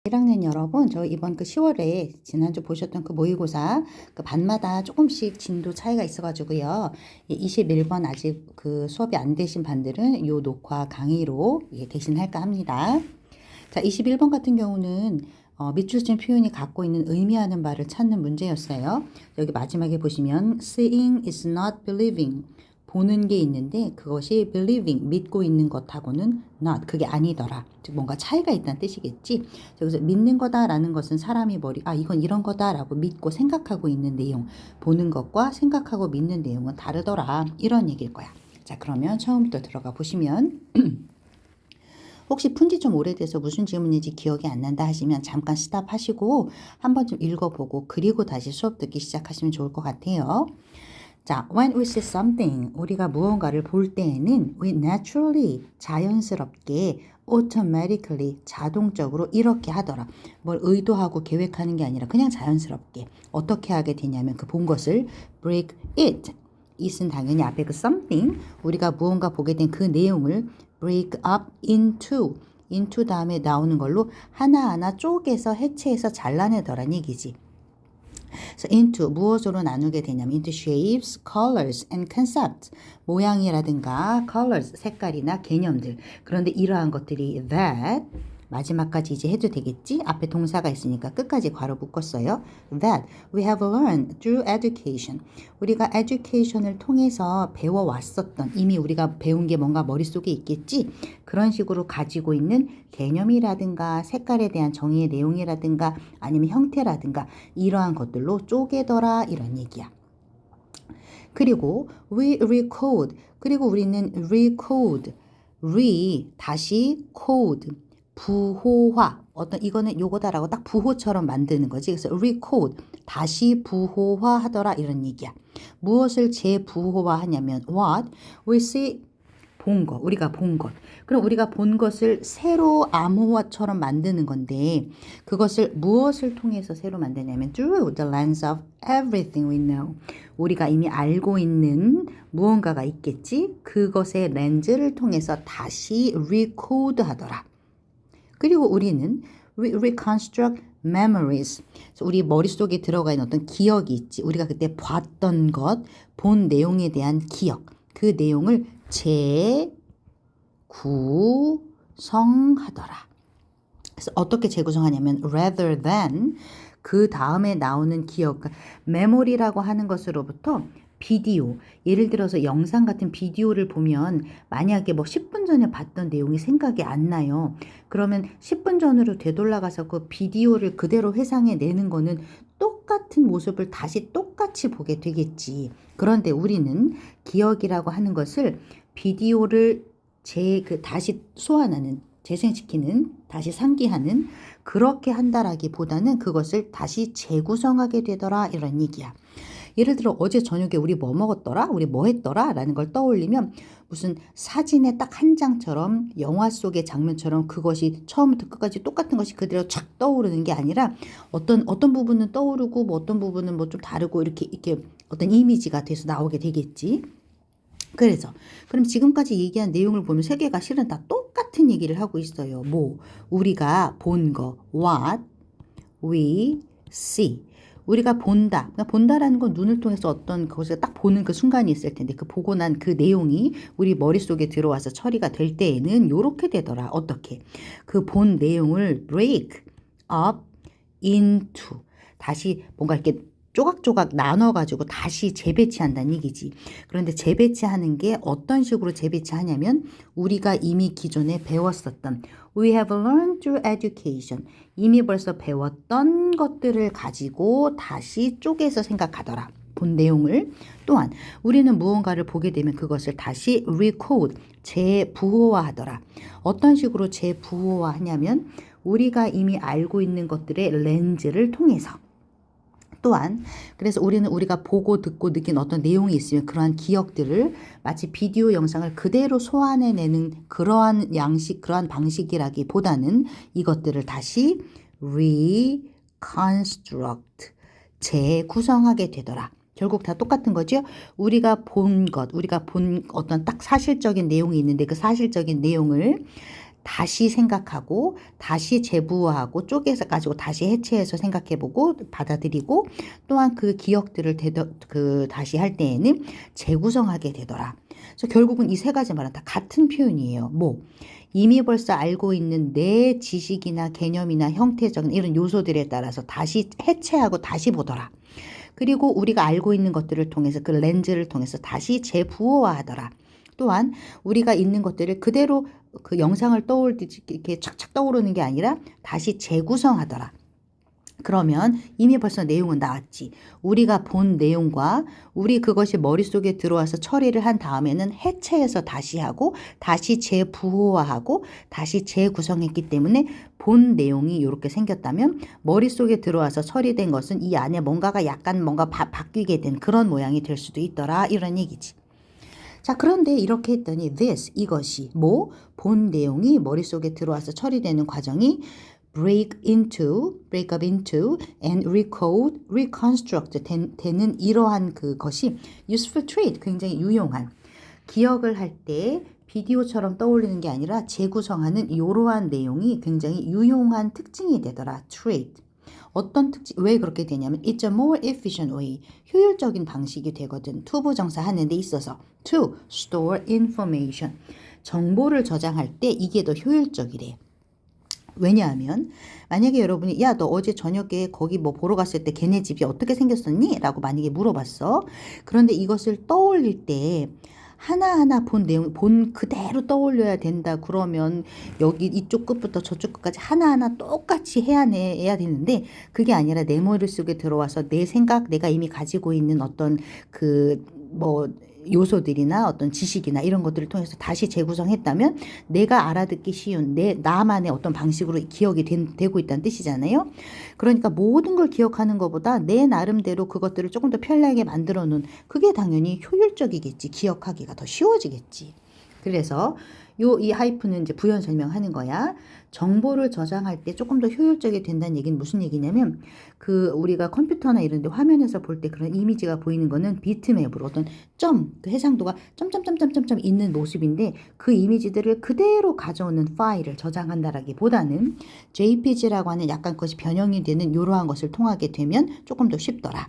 1학년 여러분, 저 이번 그 10월에 지난주 보셨던 그 모의고사 그 반마다 조금씩 진도 차이가 있어가지고요. 21번 아직 그 수업이 안 되신 반들은 요 녹화 강의로 대신할까 합니다. 자, 21번 같은 경우는 밑줄진 표현이 갖고 있는 의미하는 바를 찾는 문제였어요. 여기 마지막에 보시면 seeing is not believing. 보는 게 있는데 그것이 believing, 믿고 있는 것하고는 not, 그게 아니더라. 즉 뭔가 차이가 있다는 뜻이겠지. 그래서 믿는 거다라는 것은 사람이 이건 이런 거다라고 믿고 생각하고 있는 내용, 보는 것과 생각하고 믿는 내용은 다르더라. 이런 얘기일 거야. 자, 그러면 처음부터 들어가 보시면 혹시 푼지 좀 오래돼서 무슨 질문인지 기억이 안 난다 하시면 잠깐 스탑하시고 한번 좀 읽어보고 그리고 다시 수업 듣기 시작하시면 좋을 것 같아요. 자, when we see something, 우리가 무언가를 볼 때에는 we naturally, 자연스럽게, automatically, 자동적으로 이렇게 하더라. 뭘 의도하고 계획하는 게 아니라 그냥 자연스럽게 어떻게 하게 되냐면 그 본 것을 break it. it은 당연히 앞에 그 something, 우리가 무언가 보게 된 그 내용을 break up into 다음에 나오는 걸로 하나하나 쪼개서 해체해서 잘라내더란 얘기지. So into 무엇으로 나누게 되냐면 into shapes, colors and concepts. 모양이라든가 colors, 색깔이나 개념들. 그런데 이러한 것들이 that 마지막까지 이제 해도 되겠지? 앞에 동사가 있으니까 끝까지 괄호 묶었어요. That we have learned through education. 우리가 education을 통해서 배워왔었던, 이미 우리가 배운 게 뭔가 머릿속에 있겠지? 그런 식으로 가지고 있는 개념이라든가 색깔에 대한 정의의 내용이라든가 아니면 형태라든가 이러한 것들로 쪼개더라 이런 얘기야. 그리고 we recode. 그리고 우리는 recode. 다시 code. 부호화. 이거는 요거다라고 딱 부호처럼 만드는 거지. 그래서 recode. 다시 부호화 하더라 이런 얘기야. 무엇을 재부호화 하냐면 what? we see 본 것, 우리가 본 것. 그럼 우리가 본 것을 새로 암호화처럼 만드는 건데 그것을 무엇을 통해서 새로 만드냐면 through the lens of everything we know. 우리가 이미 알고 있는 무언가가 있겠지? 그것의 렌즈를 통해서 다시 recode 하더라. 그리고 우리는 reconstruct memories. 우리 머릿속에 들어가 있는 어떤 기억이 있지. 우리가 그때 봤던 것, 본 내용에 대한 기억. 그 내용을 재구성하더라. 그래서 어떻게 재구성하냐면 rather than 그 다음에 나오는 기억, 메모리라고 하는 것으로부터 비디오, 예를 들어서 영상 같은 비디오를 보면 만약에 뭐 10분 전에 봤던 내용이 생각이 안 나요. 그러면 10분 전으로 되돌아가서 그 비디오를 그대로 회상해 내는 거는 똑같은 모습을 다시 똑같이 보게 되겠지. 그런데 우리는 기억이라고 하는 것을 비디오를 다시 소환하는, 재생시키는, 다시 상기하는 그렇게 한다라기보다는 그것을 다시 재구성하게 되더라 이런 얘기야. 예를 들어 어제 저녁에 우리 뭐 먹었더라? 우리 뭐 했더라? 라는 걸 떠올리면 무슨 사진의 딱 한 장처럼 영화 속의 장면처럼 그것이 처음부터 끝까지 똑같은 것이 그대로 착 떠오르는 게 아니라 어떤 부분은 떠오르고 뭐 어떤 부분은 뭐 좀 다르고 이렇게 어떤 이미지가 돼서 나오게 되겠지. 그럼 지금까지 얘기한 내용을 보면 세 개가 실은 다 똑같은 얘기를 하고 있어요. 우리가 본 거, what we see. 우리가 본다. 그러니까 본다라는 건 눈을 통해서 어떤 것을 딱 보는 그 순간이 있을 텐데 그 보고 난 그 내용이 우리 머릿속에 들어와서 처리가 될 때에는 요렇게 되더라. 어떻게? 그 본 내용을 break up into. 다시 뭔가 이렇게 조각조각 나눠가지고 다시 재배치한다는 얘기지. 그런데 재배치하는 게 어떤 식으로 재배치하냐면 우리가 이미 기존에 배웠었던 We have learned through education. 이미 벌써 배웠던 것들을 가지고 다시 쪼개서 생각하더라. 본 내용을. 또한 우리는 무언가를 보게 되면 그것을 다시 recode, 재부호화하더라. 어떤 식으로 재부호화하냐면 우리가 이미 알고 있는 것들의 렌즈를 통해서. 또한 그래서 우리가 보고 듣고 느낀 어떤 내용이 있으면 그러한 기억들을 마치 비디오 영상을 그대로 소환해내는 그러한 방식이라기보다는 이것들을 다시 reconstruct, 재구성하게 되더라. 결국 다 똑같은 거죠. 우리가 본 어떤 딱 사실적인 내용이 있는데 그 사실적인 내용을 다시 생각하고 다시 재부호하고 쪼개서 가지고 다시 해체해서 생각해보고 받아들이고 또한 그 기억들을 다시 할 때에는 재구성하게 되더라. 그래서 결국은 이 세 가지 말은 다 같은 표현이에요. 뭐 이미 벌써 알고 있는 내 지식이나 개념이나 형태적인 이런 요소들에 따라서 다시 해체하고 다시 보더라. 그리고 우리가 알고 있는 것들을 통해서 그 렌즈를 통해서 다시 재부호화하더라. 또한 우리가 있는 것들을 그대로 그 영상을 떠올리듯이 이렇게 착착 떠오르는 게 아니라 다시 재구성하더라. 그러면 이미 벌써 내용은 나왔지. 우리가 본 내용과 우리 그것이 머릿속에 들어와서 처리를 한 다음에는 해체해서 다시 하고 다시 재부호화하고 다시 재구성했기 때문에 본 내용이 이렇게 생겼다면 머릿속에 들어와서 처리된 것은 이 안에 뭔가가 약간 뭔가 바뀌게 된 그런 모양이 될 수도 있더라. 이런 얘기지. 자, 그런데 이렇게 했더니 이것이 본 내용이 머릿속에 들어와서 처리되는 과정이 break up into and recode, reconstruct 되는 이러한 그것이 useful trait, 굉장히 유용한 기억을 할 때 비디오처럼 떠올리는 게 아니라 재구성하는 이러한 내용이 굉장히 유용한 특징이 되더라. trait. 어떤 특징, 왜 그렇게 되냐면 it's a more efficient way, 효율적인 방식이 되거든. 투부정사 하는 데 있어서 to store information, 정보를 저장할 때 이게 더 효율적이래. 왜냐하면 만약에 여러분이 야, 너 어제 저녁에 거기 뭐 보러 갔을 때 걔네 집이 어떻게 생겼었니? 라고 만약에 물어봤어. 그런데 이것을 떠올릴 때 하나하나 본 내용, 본 그대로 떠올려야 된다. 그러면 여기 이쪽 끝부터 저쪽 끝까지 하나하나 똑같이 해야 되는데 그게 아니라 내 머릿속에 들어와서 내 생각, 내가 이미 가지고 있는 어떤 요소들이나 어떤 지식이나 이런 것들을 통해서 다시 재구성했다면 내가 알아듣기 쉬운 나만의 어떤 방식으로 기억이 되고 있다는 뜻이잖아요. 그러니까 모든 걸 기억하는 것보다 내 나름대로 그것들을 조금 더 편리하게 만들어 놓은 그게 당연히 효율적이겠지. 기억하기가 더 쉬워지겠지. 그래서 이 하이프는 이제 부연 설명하는 거야. 정보를 저장할 때 조금 더 효율적이 된다는 얘기는 무슨 얘기냐면 우리가 컴퓨터나 이런 데 화면에서 볼 때 그런 이미지가 보이는 거는 비트맵으로 어떤 그 해상도가 점점점점점점 있는 모습인데 그 이미지들을 그대로 가져오는 파일을 저장한다라기보다는 JPG라고 하는 약간 그것이 변형이 되는 이러한 것을 통하게 되면 조금 더 쉽더라.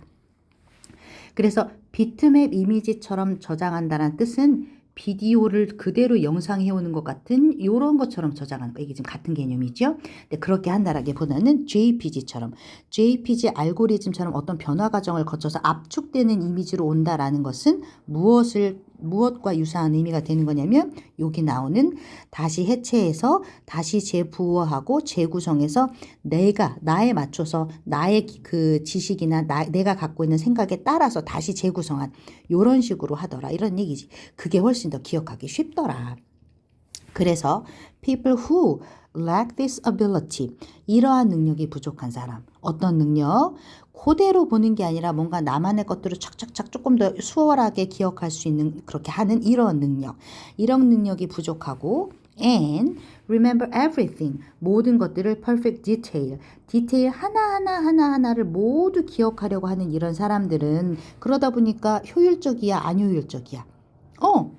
그래서 비트맵 이미지처럼 저장한다는 뜻은 비디오를 그대로 영상해오는 것 같은 이런 것처럼 저장하는 거. 이게 지금 같은 개념이죠. 근데 그렇게 한다라기보다는 JPG 알고리즘처럼 어떤 변화 과정을 거쳐서 압축되는 이미지로 온다라는 것은 무엇과 유사한 의미가 되는 거냐면 여기 나오는 다시 해체해서 다시 재부호하고 재구성해서 나에 맞춰서 나의 그 지식이나 내가 갖고 있는 생각에 따라서 다시 재구성한 이런 식으로 하더라. 이런 얘기지. 그게 훨씬 더 기억하기 쉽더라. 그래서 people who lack this ability, 이러한 능력이 부족한 사람. 어떤 능력? 그대로 보는 게 아니라 뭔가 나만의 것들을 착착착 조금 더 수월하게 기억할 수 있는 그렇게 하는 이런 능력이 부족하고 and remember everything, 모든 것들을 perfect 디테일 하나하나를 모두 기억하려고 하는 이런 사람들은 그러다 보니까 효율적이야, 안 효율적이야?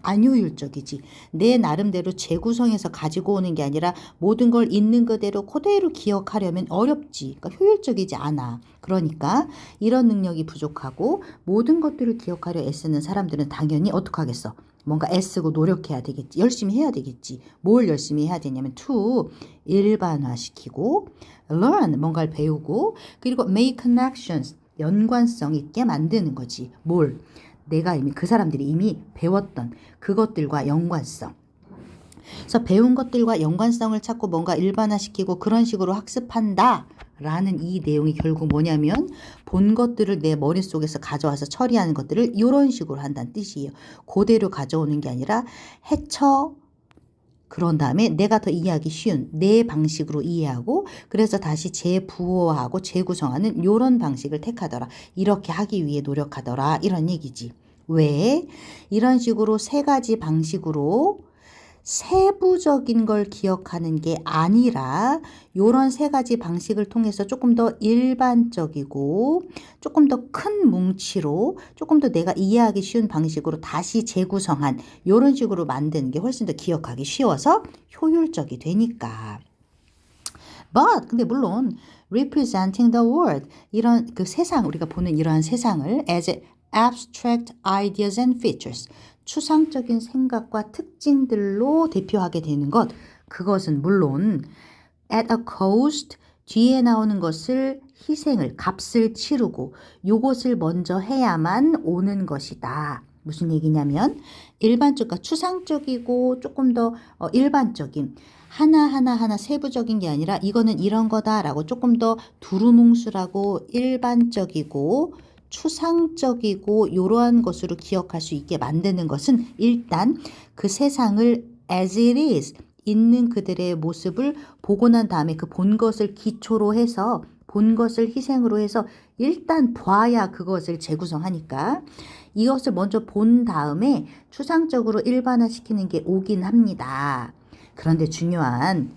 안 효율적이지. 내 나름대로 재구성해서 가지고 오는 게 아니라 모든 걸 있는 그대로 기억하려면 어렵지. 그러니까 효율적이지 않아. 그러니까 이런 능력이 부족하고 모든 것들을 기억하려 애쓰는 사람들은 당연히 어떻게 하겠어? 뭔가 애쓰고 노력해야 되겠지. 열심히 해야 되겠지. 뭘 열심히 해야 되냐면 to 일반화시키고 learn 뭔가를 배우고 그리고 make connections 연관성 있게 만드는 거지. 뭘? 내가 그 사람들이 이미 배웠던 그것들과 연관성. 그래서 배운 것들과 연관성을 찾고 뭔가 일반화시키고 그런 식으로 학습한다 라는 이 내용이 결국 뭐냐면 본 것들을 내 머릿속에서 가져와서 처리하는 것들을 이런 식으로 한다는 뜻이에요. 그대로 가져오는 게 아니라 그런 다음에 내가 더 이해하기 쉬운 내 방식으로 이해하고 그래서 다시 재부호하고 재구성하는 이런 방식을 택하더라. 이렇게 하기 위해 노력하더라. 이런 얘기지. 왜? 이런 식으로 세 가지 방식으로 세부적인 걸 기억하는 게 아니라 요런 세 가지 방식을 통해서 조금 더 일반적이고 조금 더 큰 뭉치로 조금 더 내가 이해하기 쉬운 방식으로 다시 재구성한 요런 식으로 만드는 게 훨씬 더 기억하기 쉬워서 효율적이 되니까. But 근데 물론 representing the world 이런 그 세상 우리가 보는 이러한 세상을 as abstract ideas and features 추상적인 생각과 특징들로 대표하게 되는 것 그것은 물론 at a cost 뒤에 나오는 것을 희생을 값을 치르고 요것을 먼저 해야만 오는 것이다. 무슨 얘기냐면 일반적과 추상적이고 조금 더 일반적인 하나 세부적인 게 아니라 이거는 이런 거다라고 조금 더 두루뭉술하고 일반적이고 추상적이고 이러한 것으로 기억할 수 있게 만드는 것은 일단 그 세상을 as it is 있는 그들의 모습을 보고 난 다음에 그 본 것을 기초로 해서 본 것을 희생으로 해서 일단 봐야 그것을 재구성하니까 이것을 먼저 본 다음에 추상적으로 일반화시키는 게 오긴 합니다. 그런데 중요한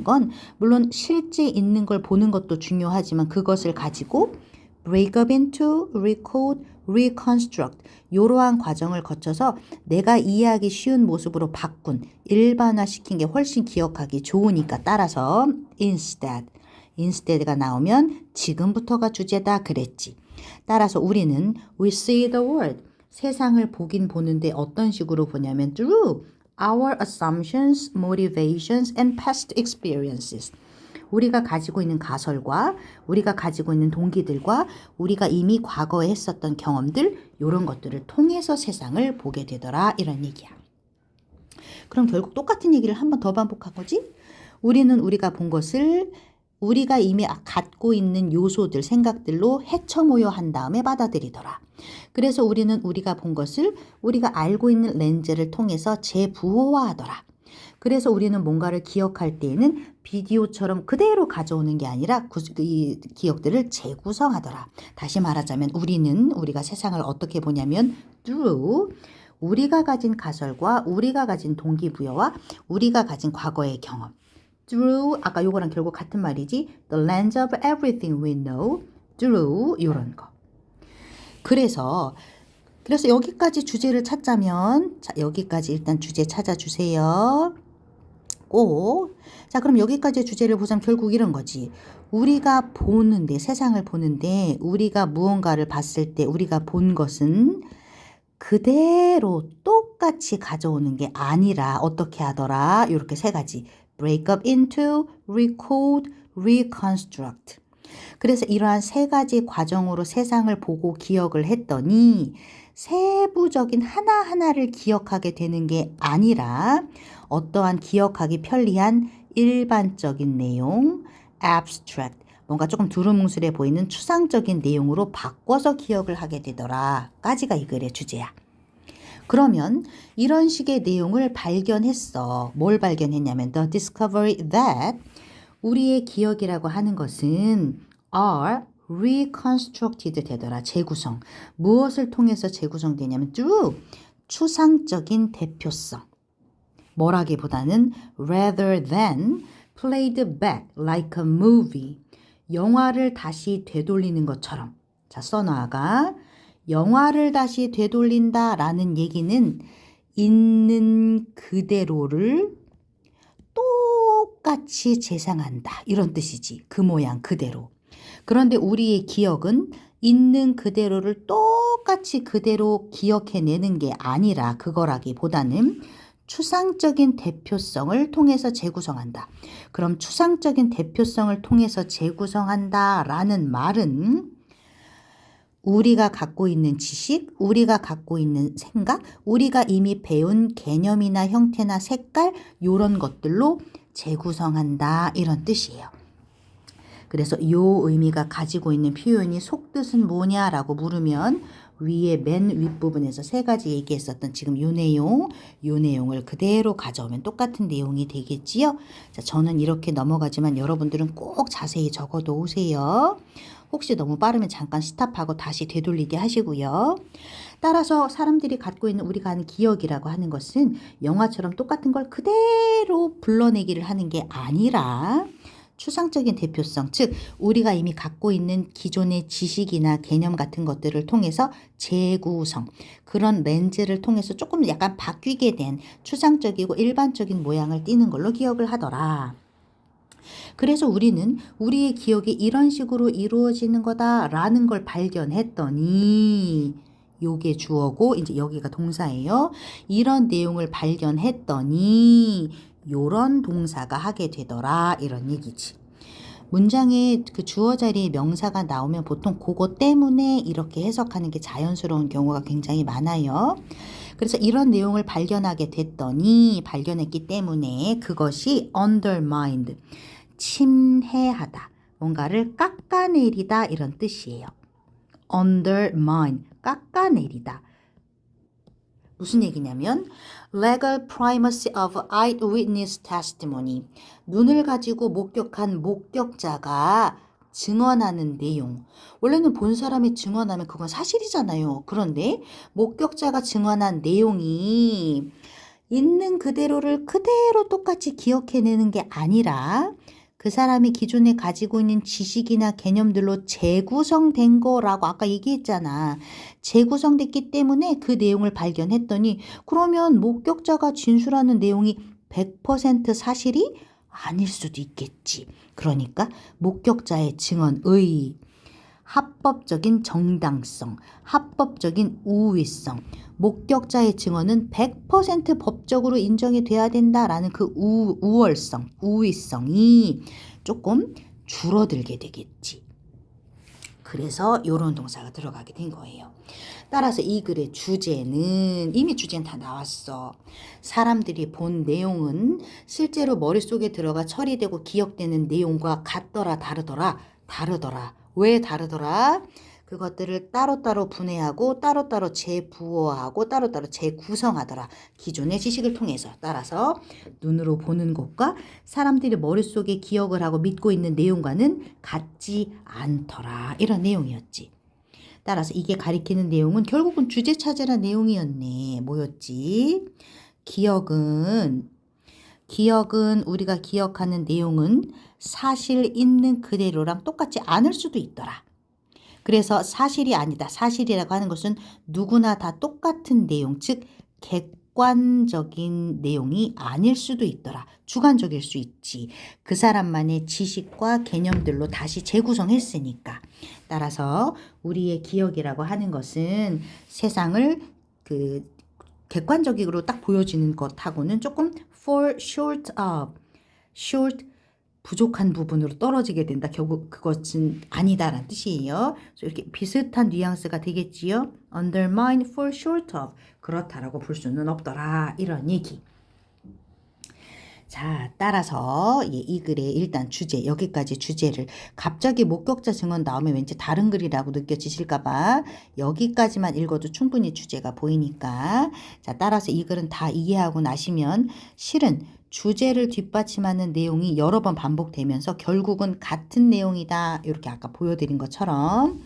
건 물론 실제 있는 걸 보는 것도 중요하지만 그것을 가지고 break up into, recode, reconstruct 이러한 과정을 거쳐서 내가 이해하기 쉬운 모습으로 바꾼 일반화시킨 게 훨씬 기억하기 좋으니까 따라서 instead가 나오면 지금부터가 주제다 그랬지. 따라서 우리는 we see the world 세상을 보긴 보는데 어떤 식으로 보냐면 through our assumptions, motivations and past experiences 우리가 가지고 있는 가설과 우리가 가지고 있는 동기들과 우리가 이미 과거에 했었던 경험들 이런 것들을 통해서 세상을 보게 되더라 이런 얘기야. 그럼 결국 똑같은 얘기를 한 번 더 반복한 거지? 우리는 우리가 본 것을 우리가 이미 갖고 있는 요소들, 생각들로 헤쳐모여 한 다음에 받아들이더라. 그래서 우리는 우리가 본 것을 우리가 알고 있는 렌즈를 통해서 재부호화하더라. 그래서 우리는 뭔가를 기억할 때에는 비디오처럼 그대로 가져오는 게 아니라 이 기억들을 재구성하더라. 다시 말하자면 우리가 세상을 어떻게 보냐면 through 우리가 가진 가설과 우리가 가진 동기부여와 우리가 가진 과거의 경험 through 아까 요거랑 결국 같은 말이지 the lens of everything we know through 이런 거. 그래서 여기까지 주제를 찾자면 자 여기까지 일단 주제 찾아주세요. 꼭. 자 그럼 여기까지 주제를 보자면 결국 이런 거지. 우리가 보는데 세상을 보는데 우리가 무언가를 봤을 때 우리가 본 것은 그대로 똑같이 가져오는 게 아니라 어떻게 하더라. 이렇게 세 가지. break up into, recode, reconstruct. 그래서 이러한 세 가지 과정으로 세상을 보고 기억을 했더니 세부적인 하나하나를 기억하게 되는 게 아니라 어떠한 기억하기 편리한 일반적인 내용, abstract, 뭔가 조금 두루뭉술해 보이는 추상적인 내용으로 바꿔서 기억을 하게 되더라. 까지가 이 글의 주제야. 그러면 이런 식의 내용을 발견했어. 뭘 발견했냐면 the discovery that 우리의 기억이라고 하는 것은 are reconstructed 되더라. 재구성. 무엇을 통해서 재구성되냐면 through 추상적인 대표성. 뭐라기보다는 rather than played back like a movie. 영화를 다시 되돌리는 것처럼. 자, 써놔가 영화를 다시 되돌린다라는 얘기는 있는 그대로를 똑같이 재상한다. 이런 뜻이지. 그 모양 그대로. 그런데 우리의 기억은 있는 그대로를 똑같이 그대로 기억해내는 게 아니라 그거라기보다는 추상적인 대표성을 통해서 재구성한다. 그럼 추상적인 대표성을 통해서 재구성한다라는 말은 우리가 갖고 있는 지식, 우리가 갖고 있는 생각, 우리가 이미 배운 개념이나 형태나 색깔 이런 것들로 재구성한다 이런 뜻이에요. 그래서 이 의미가 가지고 있는 표현이 속뜻은 뭐냐라고 물으면 위에 맨 윗부분에서 세 가지 얘기했었던 지금 요 내용을 그대로 가져오면 똑같은 내용이 되겠지요. 자, 저는 이렇게 넘어가지만 여러분들은 꼭 자세히 적어 놓으세요. 혹시 너무 빠르면 잠깐 스탑하고 다시 되돌리게 하시고요. 따라서 사람들이 갖고 있는 우리가 하는 기억이라고 하는 것은 영화처럼 똑같은 걸 그대로 불러내기를 하는 게 아니라 추상적인 대표성, 즉 우리가 이미 갖고 있는 기존의 지식이나 개념 같은 것들을 통해서 재구성, 그런 렌즈를 통해서 조금 약간 바뀌게 된 추상적이고 일반적인 모양을 띠는 걸로 기억을 하더라. 그래서 우리는 우리의 기억이 이런 식으로 이루어지는 거다라는 걸 발견했더니, 요게 주어고 이제 여기가 동사예요. 이런 내용을 발견했더니 요런 동사가 하게 되더라, 이런 얘기지. 문장에 그 주어 자리에 명사가 나오면 보통 그거 때문에 이렇게 해석하는 게 자연스러운 경우가 굉장히 많아요. 그래서 이런 내용을 발견했기 때문에 그것이 undermined, 침해하다, 뭔가를 깎아내리다, 이런 뜻이에요. undermine, 깎아내리다. 무슨 얘기냐면 legal primacy of eyewitness testimony, 눈을 가지고 목격한 목격자가 증언하는 내용. 원래는 본 사람이 증언하면 그건 사실이잖아요. 그런데 목격자가 증언한 내용이 있는 그대로를 그대로 똑같이 기억해내는 게 아니라 그 사람이 기존에 가지고 있는 지식이나 개념들로 재구성된 거라고 아까 얘기했잖아. 재구성됐기 때문에 그 내용을 발견했더니 그러면 목격자가 진술하는 내용이 100% 사실이 아닐 수도 있겠지. 그러니까 목격자의 증언의 합법적인 정당성, 합법적인 우위성, 목격자의 증언은 100% 법적으로 인정이 돼야 된다라는 그 우월성, 우위성이 조금 줄어들게 되겠지. 그래서 이런 동사가 들어가게 된 거예요. 따라서 이 글의 주제는, 이미 주제는 다 나왔어. 사람들이 본 내용은 실제로 머릿속에 들어가 처리되고 기억되는 내용과 같더라, 다르더라. 왜 다르더라? 그것들을 따로따로 분해하고 따로따로 재부호하고 따로따로 재구성하더라. 기존의 지식을 통해서. 따라서 눈으로 보는 것과 사람들이 머릿속에 기억을 하고 믿고 있는 내용과는 같지 않더라. 이런 내용이었지. 따라서 이게 가리키는 내용은 결국은 주제 찾으라는 내용이었네. 뭐였지? 기억은 우리가 기억하는 내용은 사실 있는 그대로랑 똑같지 않을 수도 있더라. 그래서 사실이 아니다. 사실이라고 하는 것은 누구나 다 똑같은 내용, 즉 객관적인 내용이 아닐 수도 있더라. 주관적일 수 있지. 그 사람만의 지식과 개념들로 다시 재구성했으니까. 따라서 우리의 기억이라고 하는 것은 세상을 객관적으로 딱 보여지는 것하고는 조금 fall short of, 부족한 부분으로 떨어지게 된다. 결국 그것은 아니다라는 뜻이에요. 이렇게 비슷한 뉘앙스가 되겠지요. undermine, fall short of, 그렇다라고 볼 수는 없더라. 이런 얘기. 자, 따라서 이 글의 일단 주제, 여기까지 주제를, 갑자기 목격자 증언 나오면 왠지 다른 글이라고 느껴지실까봐 여기까지만 읽어도 충분히 주제가 보이니까. 자, 따라서 이 글은 다 이해하고 나시면 실은 주제를 뒷받침하는 내용이 여러 번 반복되면서 결국은 같은 내용이다. 이렇게 아까 보여드린 것처럼.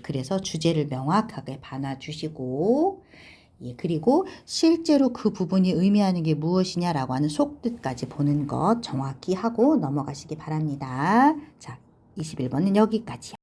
그래서 주제를 명확하게 봐놔주시고, 그리고 실제로 그 부분이 의미하는 게 무엇이냐라고 하는 속뜻까지 보는 것 정확히 하고 넘어가시기 바랍니다. 자, 21번은 여기까지요.